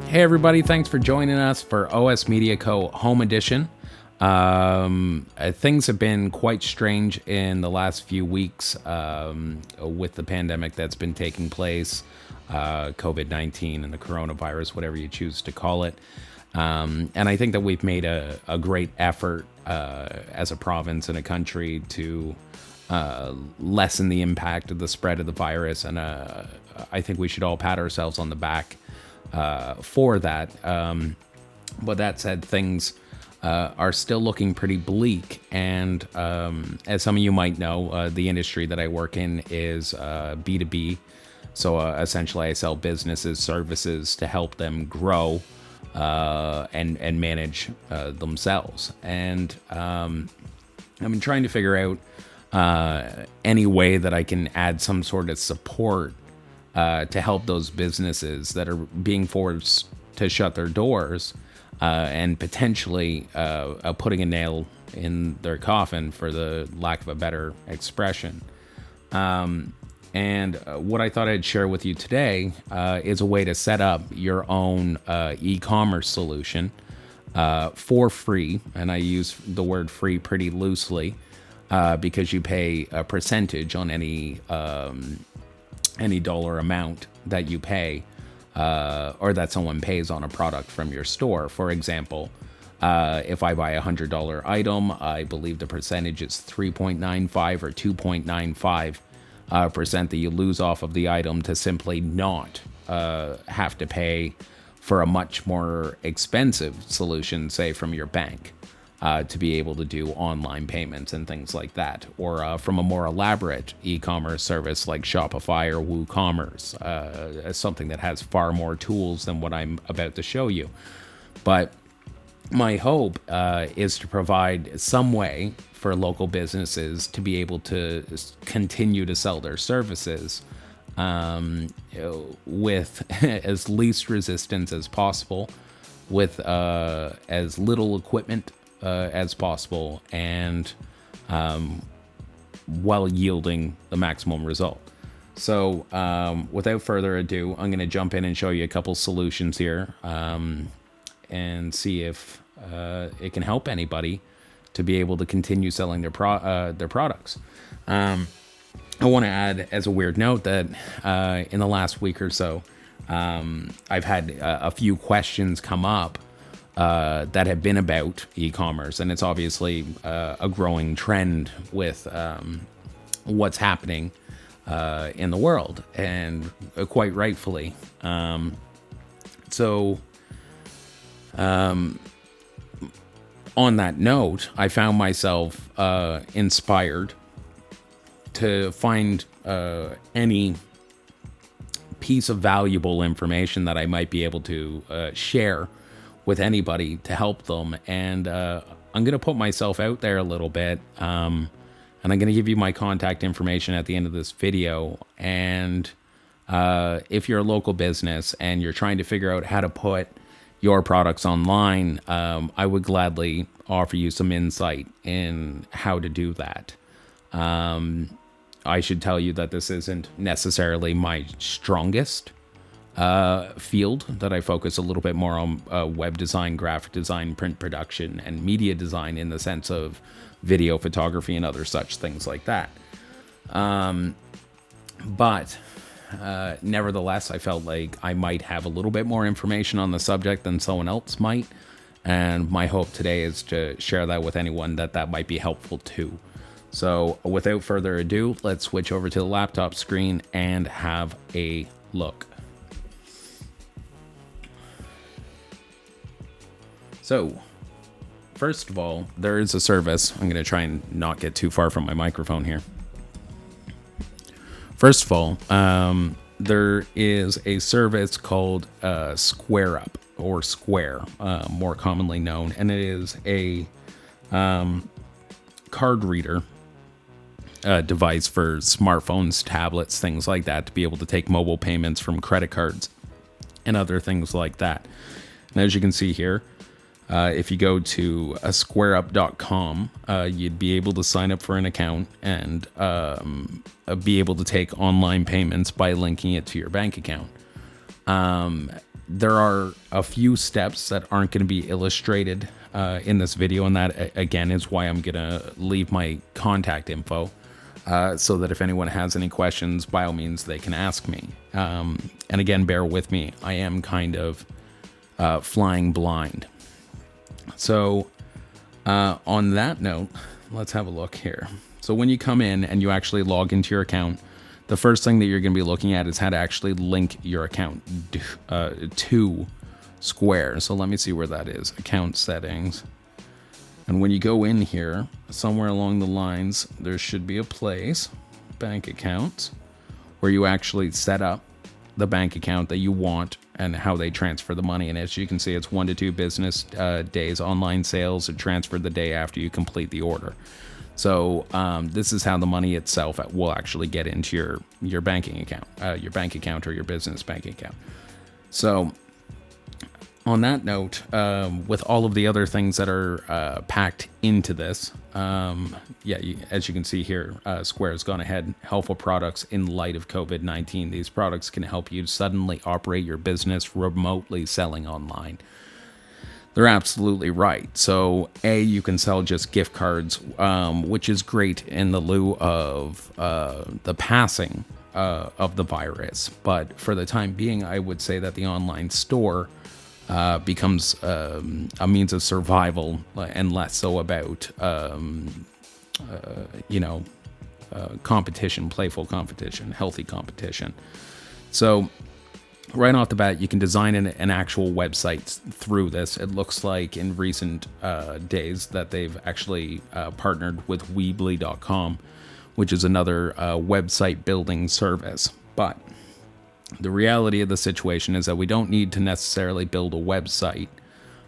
Hey everybody, thanks for joining us for OS Media Co. Home Edition. Things have been quite strange in the last few weeks with the pandemic that's been taking place, COVID-19 and the coronavirus, whatever you choose to call it. And I think that we've made a great effort as a province and a country to lessen the impact of the spread of the virus. And I think we should all pat ourselves on the back for that. But that said, things are still looking pretty bleak. And as some of you might know, the industry that I work in is B2B. So essentially, I sell businesses services to help them grow and manage themselves. And I've been trying to figure out any way that I can add some sort of support to help those businesses that are being forced to shut their doors and potentially putting a nail in their coffin, for the lack of a better expression. And what I thought I'd share with you today is a way to set up your own e-commerce solution for free. And I use the word free pretty loosely because you pay a percentage on any dollar amount that you pay or that someone pays on a product from your store. For example, if I buy a $100 item, I believe the percentage is 3.95 or 2.95% that you lose off of the item to simply not have to pay for a much more expensive solution, say from your bank. To be able to do online payments and things like that, or from a more elaborate e-commerce service like Shopify or WooCommerce, something that has far more tools than what I'm about to show you. But my hope is to provide some way for local businesses to be able to continue to sell their services with as least resistance as possible, with as little equipment as possible, and while yielding the maximum result. So without further ado, I'm going to jump in and show you a couple solutions here and see if it can help anybody to be able to continue selling their products. I want to add as a weird note that in the last week or so, I've had a few questions come up that have been about e-commerce, and it's obviously a growing trend with what's happening in the world, and quite rightfully. So on that note, I found myself inspired to find any piece of valuable information that I might be able to share with anybody to help them. And I'm going to put myself out there a little bit. And I'm going to give you my contact information at the end of this video. And if you're a local business and you're trying to figure out how to put your products online, I would gladly offer you some insight in how to do that. I should tell you that this isn't necessarily my strongest field, that I focus a little bit more on web design, graphic design, print production, and media design in the sense of video photography and other such things like that. But nevertheless, I felt like I might have a little bit more information on the subject than someone else might. And my hope today is to share that with anyone that might be helpful to. So without further ado, let's switch over to the laptop screen and have a look. So, first of all, there is a service. I'm going to try and not get too far from my microphone here. First of all, there is a service called SquareUp, or Square, more commonly known, and it is a card reader device for smartphones, tablets, things like that, to be able to take mobile payments from credit cards and other things like that. And as you can see here, if you go to squareup.com, you'd be able to sign up for an account and be able to take online payments by linking it to your bank account. There are a few steps that aren't going to be illustrated in this video, and that again is why I'm going to leave my contact info so that if anyone has any questions, by all means, they can ask me. And again, bear with me. I am kind of flying blind. So on that note, let's have a look here. So when you come in and you actually log into your account, the first thing that you're going to be looking at is how to actually link your account to Square. So let me see where that is. Account settings. And when you go in here, somewhere along the lines, there should be a place, bank accounts, where you actually set up the bank account that you want and how they transfer the money. And as you can see, it's 1 to 2 business days. Online sales are transferred the day after you complete the order. So this is how the money itself will actually get into your banking account, your bank account or your business bank account. So on that note, with all of the other things that are packed into this, as you can see here, Square has gone ahead. Helpful products in light of COVID-19. These products can help you suddenly operate your business remotely selling online. They're absolutely right. So, you can sell just gift cards, which is great in the lieu of the passing of the virus. But for the time being, I would say that the online store becomes a means of survival and less so about, competition, playful competition, healthy competition. So right off the bat, you can design an actual website through this. It looks like in recent days that they've actually partnered with Weebly.com, which is another website building service. But the reality of the situation is that we don't need to necessarily build a website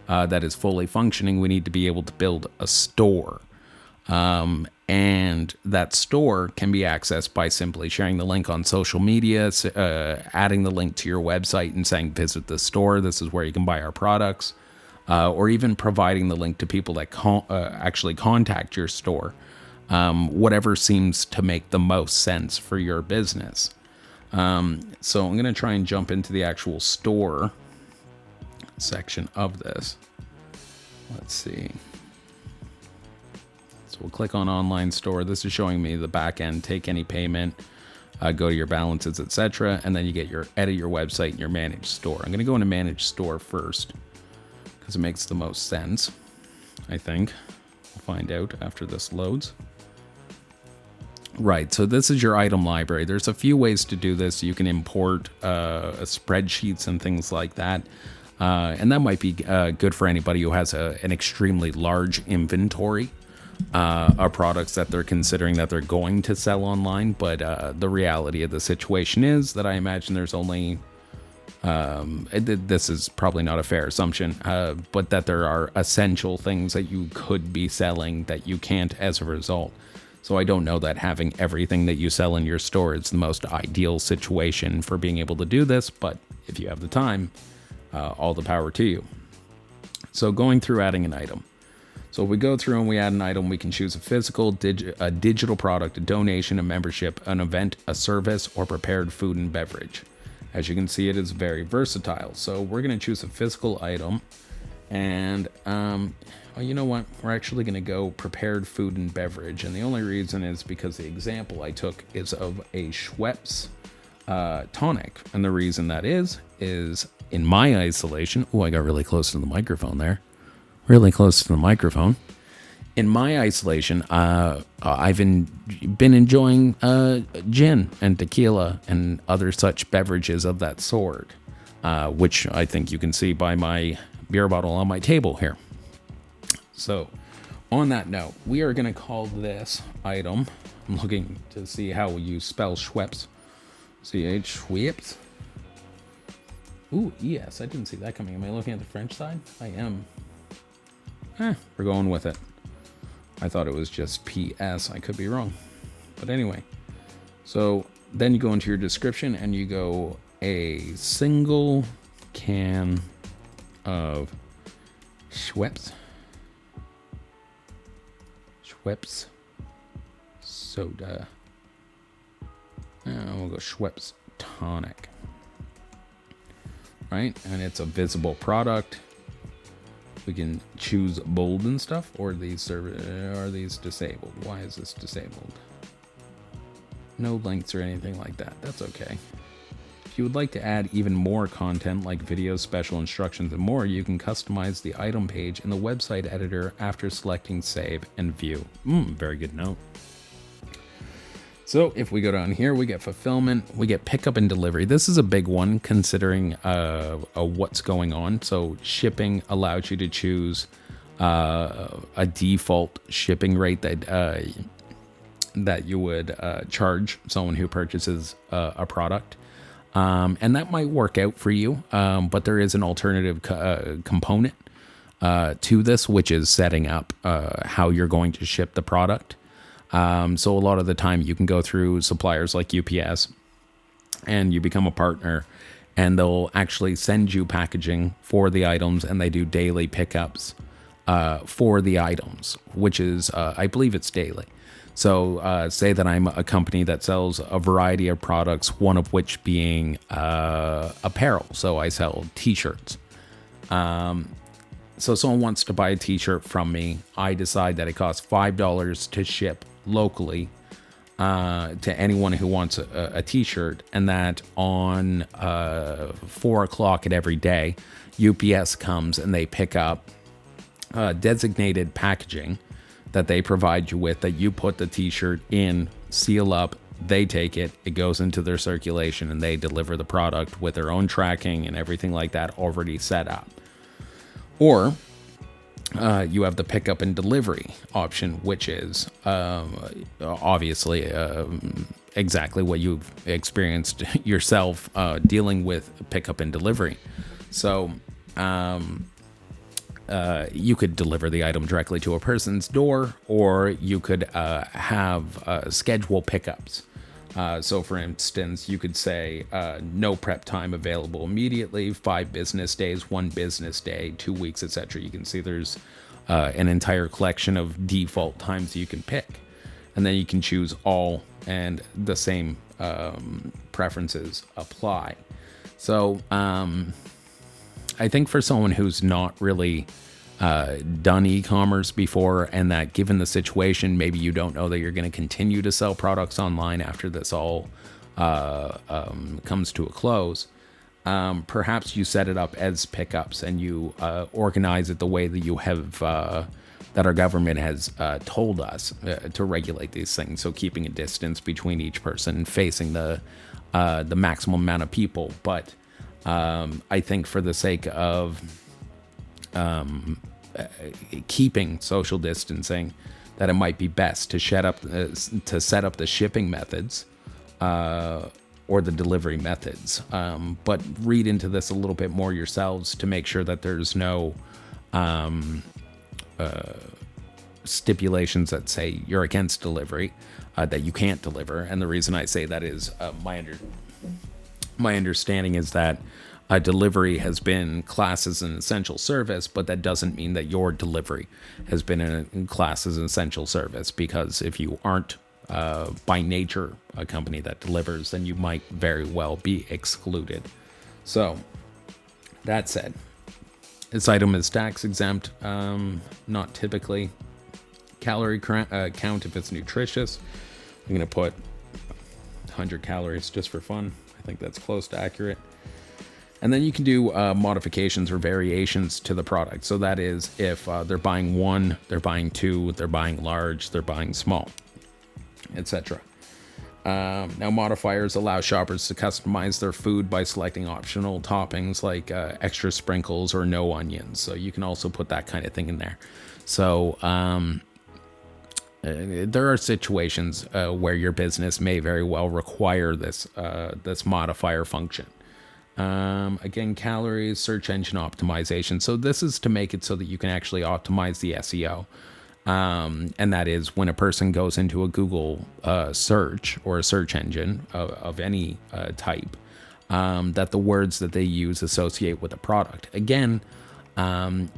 that is fully functioning. We need to be able to build a store. And that store can be accessed by simply sharing the link on social media, adding the link to your website and saying, visit the store. This is where you can buy our products, or even providing the link to people that actually contact your store. Whatever seems to make the most sense for your business. So I'm going to try and jump into the actual store section of this. Let's see. So we'll click on online store. This is showing me the back end, take any payment, go to your balances, etc. And then you get your edit your website and your manage store. I'm going to go into manage store first because it makes the most sense, I think. We'll find out after this loads. Right, so this is your item library. There's a few ways to do this. You can import spreadsheets and things like that. And that might be good for anybody who has an extremely large inventory of products that they're considering that they're going to sell online. But the reality of the situation is that I imagine there's only, this is probably not a fair assumption, but that there are essential things that you could be selling that you can't as a result. So I don't know that having everything that you sell in your store is the most ideal situation for being able to do this, but if you have the time, all the power to you. So going through adding an item. So if we go through and we add an item, we can choose a physical, a digital product, a donation, a membership, an event, a service, or prepared food and beverage. As you can see, it is very versatile. So we're going to choose a physical item. And you know what? We're actually going to go prepared food and beverage. And the only reason is because the example I took is of a Schweppes tonic. And the reason that is in my isolation. Oh, I got really close to the microphone there. Really close to the microphone. In my isolation, I've been enjoying gin and tequila and other such beverages of that sort, which I think you can see by my beer bottle on my table here. So, on that note, we are going to call this item. I'm looking to see how you spell Schweppes. C-H, Schweppes. Ooh, yes, I didn't see that coming. Am I looking at the French side? I am. We're going with it. I thought it was just PS. I could be wrong. But anyway. So, then you go into your description and you go a single can of Schweppes soda. And we'll go Schweppes tonic. right? And it's a visible product. We can choose bold and stuff, or are these disabled? Why is this disabled? No links or anything like that. That's okay. If you would like to add even more content like videos, special instructions, and more, you can customize the item page in the website editor after selecting save and view. Very good note. So if we go down here, we get fulfillment, we get pickup and delivery. This is a big one considering what's going on. So shipping allows you to choose a default shipping rate that you would charge someone who purchases a product. And that might work out for you, but there is an alternative component to this, which is setting up how you're going to ship the product. So a lot of the time you can go through suppliers like UPS and you become a partner, and they'll actually send you packaging for the items, and they do daily pickups for the items, which is, I believe it's daily. So say that I'm a company that sells a variety of products, one of which being apparel. So I sell t-shirts. So someone wants to buy a t-shirt from me. I decide that it costs $5 to ship locally to anyone who wants a t-shirt, and that on 4 o'clock at every day, UPS comes and they pick up designated packaging that they provide you with, that you put the t-shirt in, seal up, they take it, it goes into their circulation, and they deliver the product with their own tracking and everything like that already set up. Or you have the pickup and delivery option, which is obviously exactly what you've experienced yourself dealing with pickup and delivery. So you could deliver the item directly to a person's door, or you could have schedule pickups. So for instance, you could say no prep time available immediately, 5 business days, 1 business day, 2 weeks, etc. You can see there's an entire collection of default times you can pick, and then you can choose all, and the same preferences apply. So I think for someone who's not really done e-commerce before, and that given the situation, maybe you don't know that you're going to continue to sell products online after this all comes to a close, perhaps you set it up as pickups, and you organize it the way that you have that our government has told us to regulate these things. So keeping a distance between each person, facing the maximum amount of people. But I think for the sake of keeping social distancing, that it might be best to set up the shipping methods or the delivery methods. But read into this a little bit more yourselves to make sure that there's no stipulations that say you're against delivery, that you can't deliver. And the reason I say that is my understanding is that delivery has been classed as an essential service, but that doesn't mean that your delivery has been classed as an essential service, because if you aren't by nature a company that delivers, then you might very well be excluded. So that said, this item is tax exempt, not typically. Calorie count if it's nutritious. I'm going to put 100 calories just for fun. I think that's close to accurate. And then you can do modifications or variations to the product. So that is if they're buying 1, they're buying 2, they're buying large, they're buying small, etc. Now modifiers allow shoppers to customize their food by selecting optional toppings like extra sprinkles or no onions. So you can also put that kind of thing in there. So there are situations where your business may very well require this modifier function. Again, calories, search engine optimization. So this is to make it so that you can actually optimize the SEO. And that is when a person goes into a Google search or a search engine of any type, that the words that they use associate with a product. Again,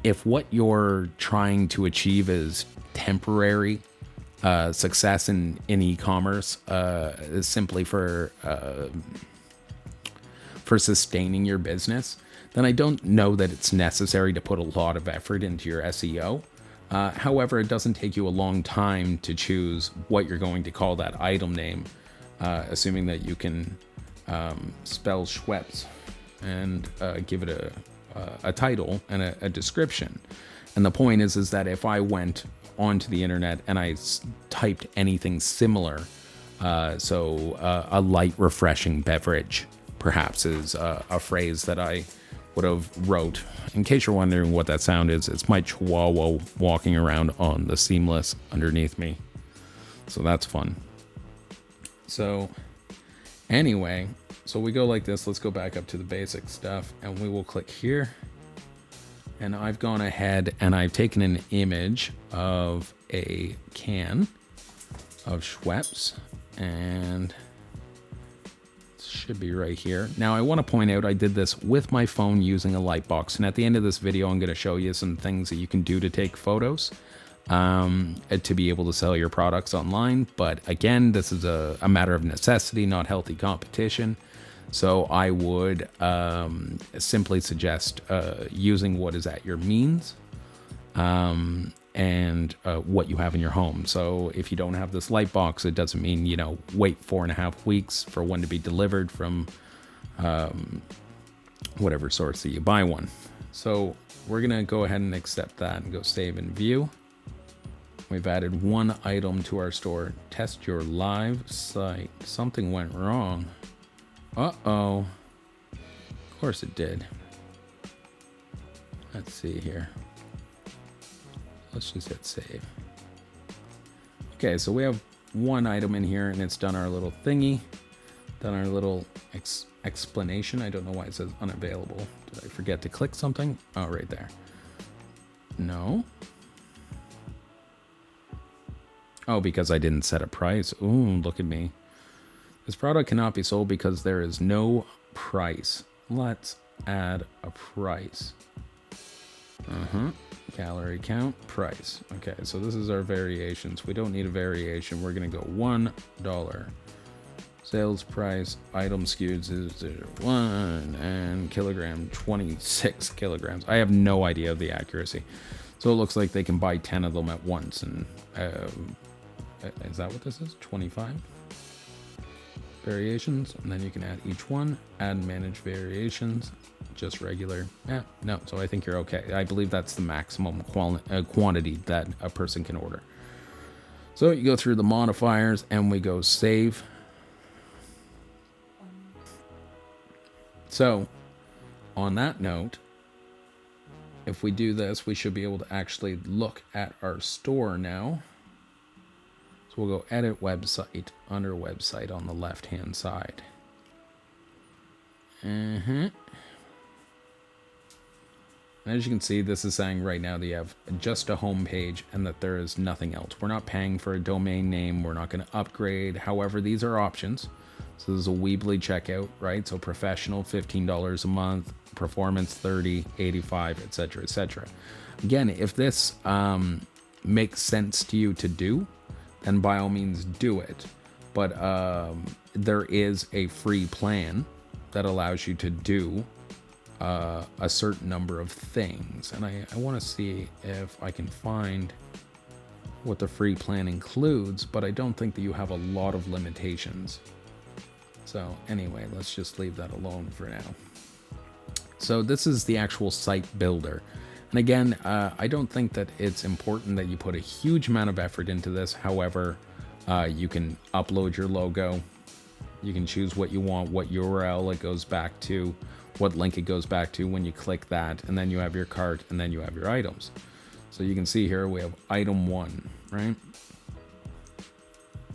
if what you're trying to achieve is temporary success in e-commerce, is simply for sustaining your business, then I don't know that it's necessary to put a lot of effort into your SEO. However, it doesn't take you a long time to choose what you're going to call that item name, assuming that you can spell Schweppes and give it a title and a description. And the point is that if I went onto the internet and I typed anything similar, a light refreshing beverage perhaps is a phrase that I would have wrote. In case you're wondering what that sound is, it's my chihuahua walking around on the seamless underneath me. So that's fun. So anyway, so we go like this. Let's go back up to the basic stuff and we will click here. And I've gone ahead and I've taken an image of a can of Schweppes, and it should be right here. Now I want to point out I did this with my phone using a light box, and at the end of this video I'm going to show you some things that you can do to take photos to be able to sell your products online. But again, this is a matter of necessity, not healthy competition. So I would simply suggest using what is at your means and what you have in your home. So if you don't have this light box, it doesn't mean, wait 4.5 weeks for one to be delivered from whatever source that you buy one. So we're going to go ahead and accept that and go save and view. We've added one item to our store. Test your live site. Something went wrong. Uh-oh. Of course it did. Let's see here. Let's just hit save. Okay, so we have one item in here and it's done our little thingy. Done our little explanation. I don't know why it says unavailable. Did I forget to click something? Oh, right there. No. Oh, because I didn't set a price. Ooh, look at me. This product cannot be sold because there is no price. Let's add a price. Calorie count, price. Okay, so this is our variations. We don't need a variation. We're going to go $1. Sales price, item skewed is 1 and kilogram 26 kilograms. I have no idea of the accuracy. So it looks like they can buy 10 of them at once. And is that what this is? 25? Variations, and then you can add each one, add and manage variations, just regular. No, so I think you're okay. I believe that's the maximum quantity that a person can order. So you go through the modifiers and we go save. So on that note, if we do this, we should be able to actually look at our store now. So we'll go edit website, under website on the left hand side. And as you can see, this is saying right now that you have just a home page and that there is nothing else. We're not paying for a domain name. We're not going to upgrade. However, these are options. So this is a Weebly checkout, right? So professional, $15 a month, performance, $30, $85, etc., etc. Again, if this makes sense to you to do, then by all means do it. But there is a free plan that allows you to do a certain number of things. And I want to see if I can find what the free plan includes, but I don't think that you have a lot of limitations. So anyway, let's just leave that alone for now. So this is the actual site builder. And again, I don't think that it's important that you put a huge amount of effort into this. However, you can upload your logo. You can choose what you want, what URL it goes back to, what link it goes back to when you click that, and then you have your cart, and then you have your items. So you can see here we have item 1, right?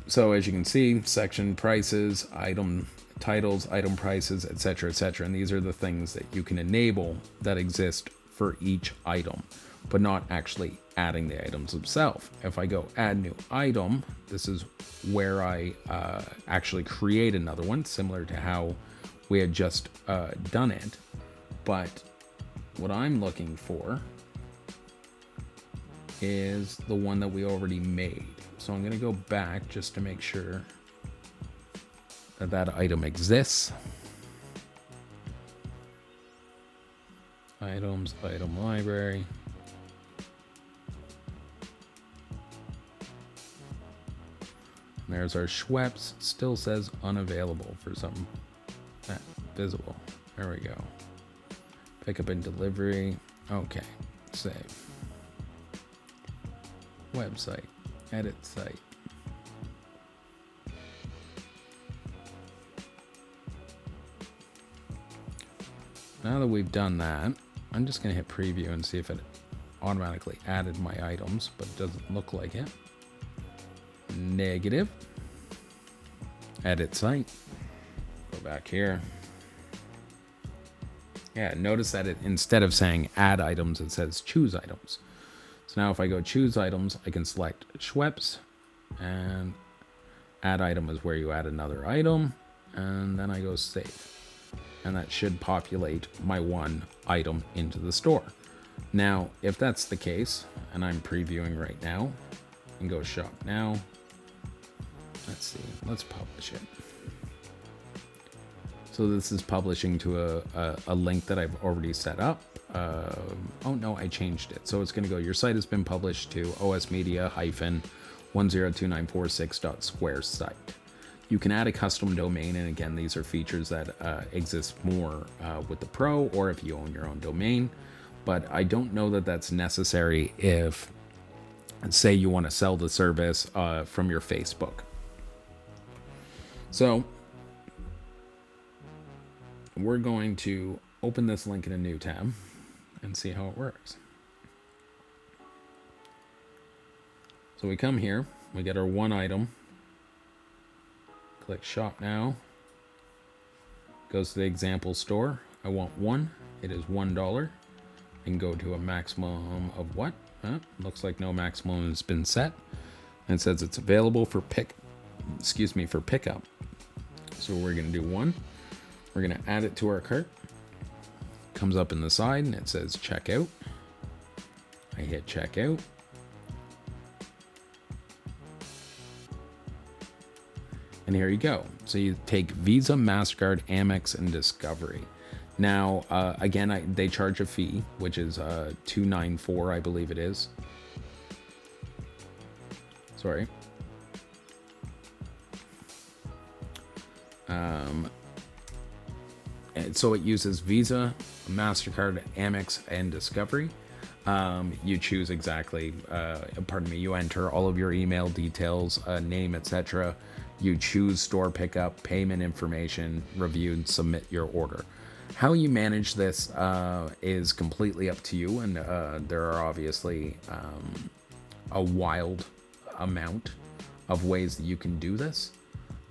So as you can see, section prices, item titles, item prices, etc., etc. And these are the things that you can enable that exist for each item, but not actually adding the items themselves. If I go add new item, this is where I actually create another one, similar to how we had just done it. But what I'm looking for is the one that we already made. So I'm going to go back just to make sure that that item exists. items, item library. There's our Schweppes. Still says unavailable for some. Visible. There we go. Pickup and delivery. Okay. Save. Website. Edit site. Now that we've done that, I'm just going to hit preview and see if it automatically added my items, but it doesn't look like it. Negative. Edit site. Go back here. Yeah, notice that it, instead of saying add items, it says choose items. So now if I go choose items, I can select Schweppes, and add item is where you add another item, and then I go save. And that should populate my one item into the store. Now, if that's the case, and I'm previewing right now, and go shop now, let's see, let's publish it. So this is publishing to a link that I've already set up. Oh no, I changed it. So it's going to go, your site has been published to osmedia-102946.square site. You can add a custom domain, and again, these are features that exist more with the Pro, or if you own your own domain. But I don't know that that's necessary if, say, you want to sell the service from your Facebook. So we're going to open this link in a new tab and see how it works. So we come here, we get our one item. Click shop now. Goes to the example store. I want one. It is $1. And go to a maximum of what? Looks like no maximum has been set. And it says it's available for pickup. So we're going to do one. We're going to add it to our cart. Comes up in the side and it says checkout. I hit checkout. And here you go. So you take Visa, MasterCard, Amex, and Discovery. Now, again, they charge a fee, which is $294, I believe it is. Sorry. And so it uses Visa, MasterCard, Amex, and Discovery. You choose exactly, you enter all of your email details, name, etc. You choose store pickup, payment information, review, and submit your order. How you manage this is completely up to you, and there are obviously a wild amount of ways that you can do this,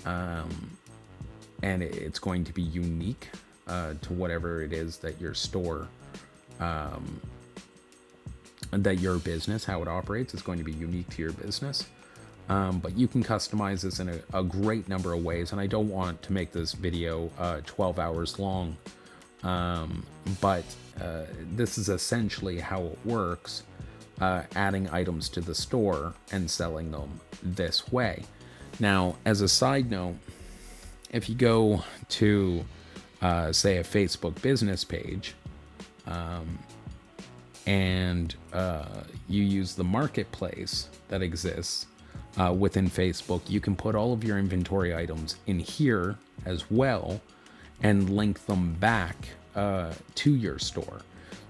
and it's going to be unique to whatever it is that your store, that your business, how it operates, is going to be unique to your business. But you can customize this in a great number of ways, and I don't want to make this video 12 hours long, but this is essentially how it works, adding items to the store and selling them this way. Now, as a side note, if you go to, say, a Facebook business page, and you use the marketplace that exists within Facebook, you can put all of your inventory items in here as well and link them back to your store.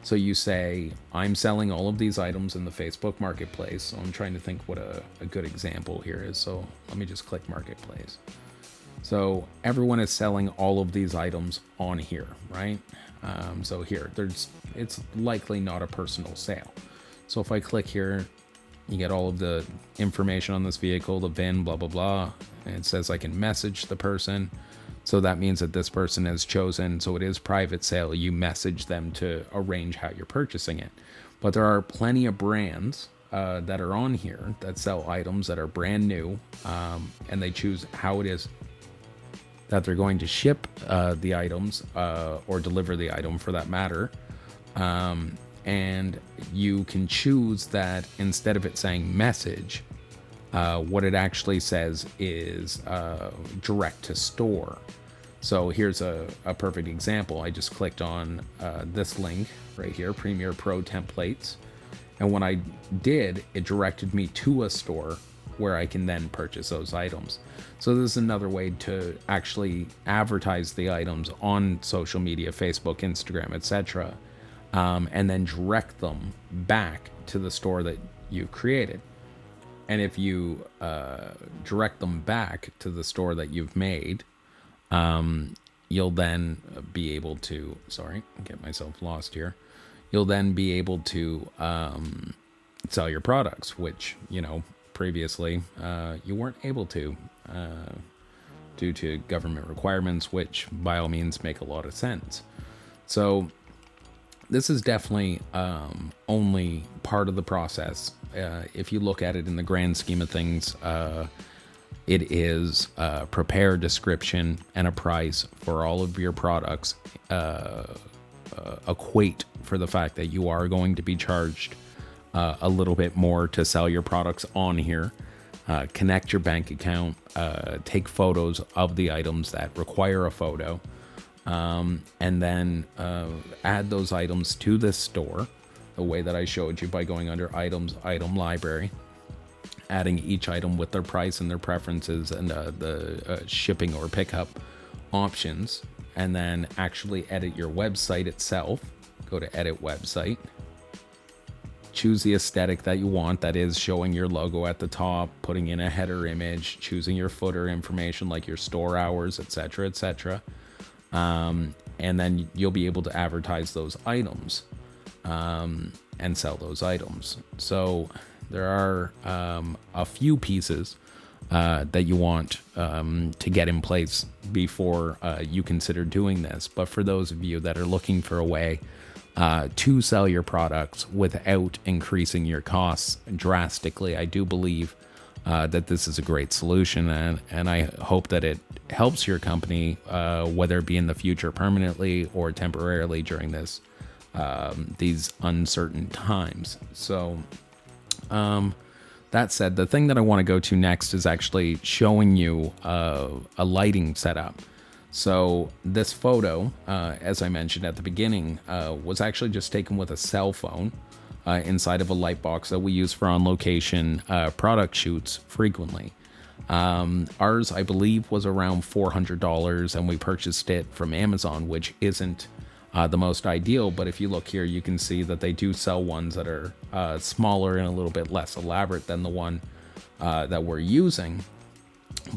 So you say, I'm selling all of these items in the Facebook marketplace. So I'm trying to think what a good example here is. So let me just click marketplace. So everyone is selling all of these items on here, right? So here, it's likely not a personal sale. So if I click here, you get all of the information on this vehicle, the VIN, blah, blah, blah. And it says I can message the person. So that means that this person has chosen, so it is private sale. You message them to arrange how you're purchasing it. But there are plenty of brands that are on here that sell items that are brand new, and they choose how it is that they're going to ship the items or deliver the item for that matter. And you can choose that instead of it saying message, what it actually says is direct to store. So here's a perfect example. I just clicked on this link right here, Premiere Pro Templates. And when I did, it directed me to a store where I can then purchase those items. So this is another way to actually advertise the items on social media, Facebook, Instagram, etc., and then direct them back to the store that you've created. And if you direct them back to the store that you've made, you'll then be able to, get myself lost here. You'll then be able to sell your products, which, previously you weren't able to due to government requirements, which by all means make a lot of sense. So this is definitely only part of the process. If you look at it in the grand scheme of things, it is prepare a description and a price for all of your products, equate for the fact that you are going to be charged a little bit more to sell your products on here. Connect your bank account, take photos of the items that require a photo, and then add those items to this store the way that I showed you by going under items, item library, adding each item with their price and their preferences and the shipping or pickup options, and then actually edit your website itself. Go to edit website, choose the aesthetic that you want, that is showing your logo at the top, putting in a header image, choosing your footer information like your store hours, etc., etc., and then you'll be able to advertise those items and sell those items. So there are a few pieces that you want to get in place before you consider doing this. But for those of you that are looking for a way to sell your products without increasing your costs drastically, I do believe that this is a great solution, and I hope that it helps your company, whether it be in the future permanently or temporarily during these uncertain times. So that said, the thing that I want to go to next is actually showing you a lighting setup. So this photo, as I mentioned at the beginning, was actually just taken with a cell phone inside of a light box that we use for on-location product shoots frequently. Ours, I believe, was around $400, and we purchased it from Amazon, which isn't the most ideal. But if you look here, you can see that they do sell ones that are smaller and a little bit less elaborate than the one that we're using.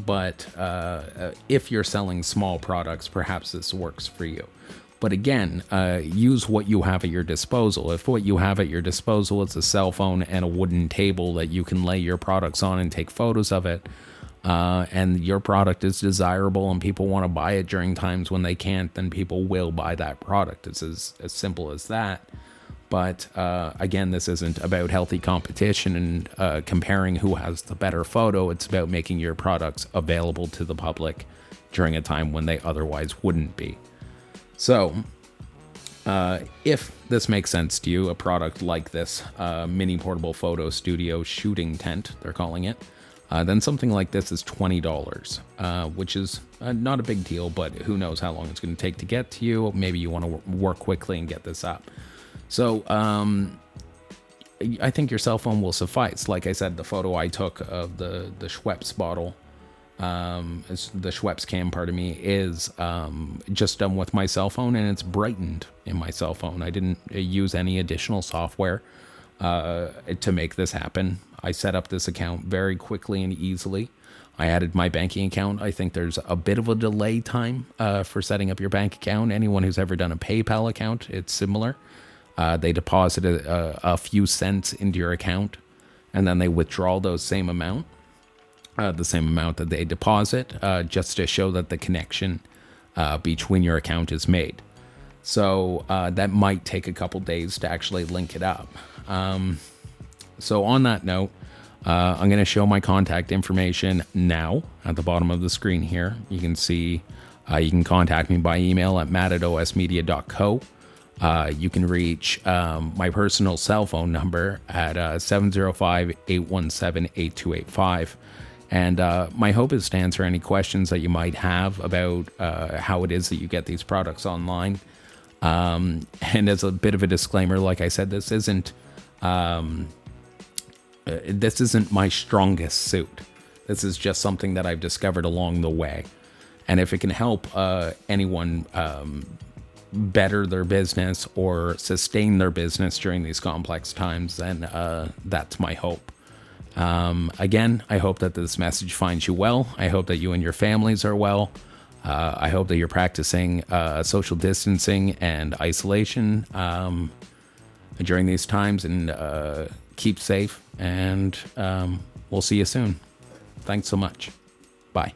But if you're selling small products, perhaps this works for you. But again, use what you have at your disposal. If what you have at your disposal is a cell phone and a wooden table that you can lay your products on and take photos of it, and your product is desirable and people want to buy it during times when they can't, then people will buy that product. It's as simple as that. But again, this isn't about healthy competition and comparing who has the better photo. It's about making your products available to the public during a time when they otherwise wouldn't be. So if this makes sense to you, a product like this mini portable photo studio shooting tent, they're calling it, then something like this is $20, which is not a big deal, but who knows how long it's going to take to get to you. Maybe you want to work quickly and get this up. So I think your cell phone will suffice. Like I said, the photo I took of the Schweppes bottle, the Schweppes can, is just done with my cell phone, and it's brightened in my cell phone. I didn't use any additional software to make this happen. I set up this account very quickly and easily. I added my banking account. I think there's a bit of a delay time for setting up your bank account. Anyone who's ever done a PayPal account, it's similar. They deposit a few cents into your account, and then they withdraw those same amount, the same amount that they deposit, just to show that the connection between your account is made. So that might take a couple days to actually link it up. So on that note, I'm going to show my contact information now at the bottom of the screen here. You can see you can contact me by email at matt@osmedia.co. You can reach my personal cell phone number at 705-817-8285. And my hope is to answer any questions that you might have about how it is that you get these products online. And as a bit of a disclaimer, like I said, this isn't my strongest suit. This is just something that I've discovered along the way. And if it can help anyone better their business or sustain their business during these complex times, then that's my hope. Again, I hope that this message finds you well. I hope that you and your families are well. I hope that you're practicing social distancing and isolation during these times, and keep safe. And we'll see you soon. Thanks so much. Bye.